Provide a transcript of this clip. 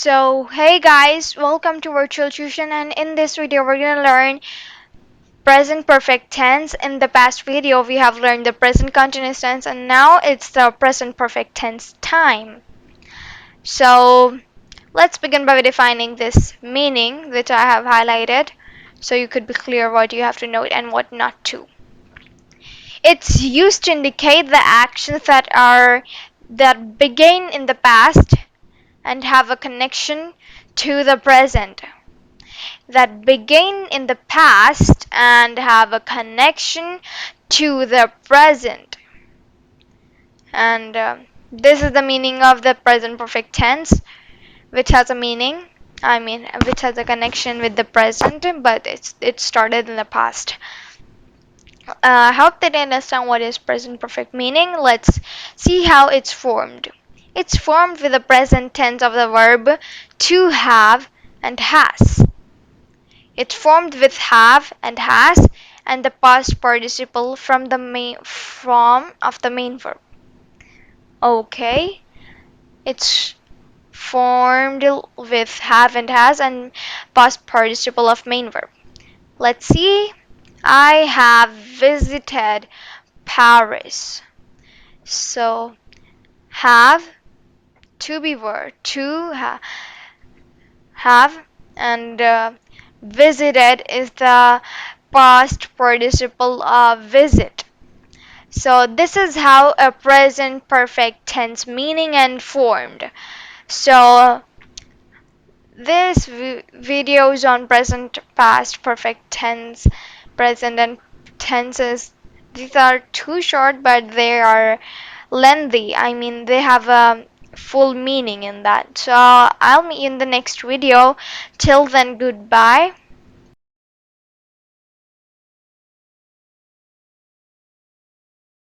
So, hey guys, welcome to Virtual Tuition, and in this video we're going to learn present perfect tense. In the past video we have learned the present continuous tense, and now it's the present perfect tense time. So, let's begin by defining this meaning which I have highlighted so you could be clear what you have to note and what not to. It's used to indicate the actions that begin in the past and have a connection to the present, that begin in the past and have a connection to the present. And this is the meaning of the present perfect tense, which has a meaning. Which has a connection with the present, but it started in the past. I hope that you understand what is present perfect meaning. Let's see how it's formed. It's formed with the present tense of the verb to have and has. It's formed with have and has and the past participle from the main form of the main verb. Okay, it's formed with have and has and past participle of main verb. Let's see. I have visited Paris. So have, to be verb, have, and visited is the past participle of visit. So this is how a present perfect tense meaning and formed. So this videos on present, past, perfect tense, present and tenses. These are too short, but they are lengthy. They have a full meaning in that. So I'll meet you in the next video. Till then, goodbye.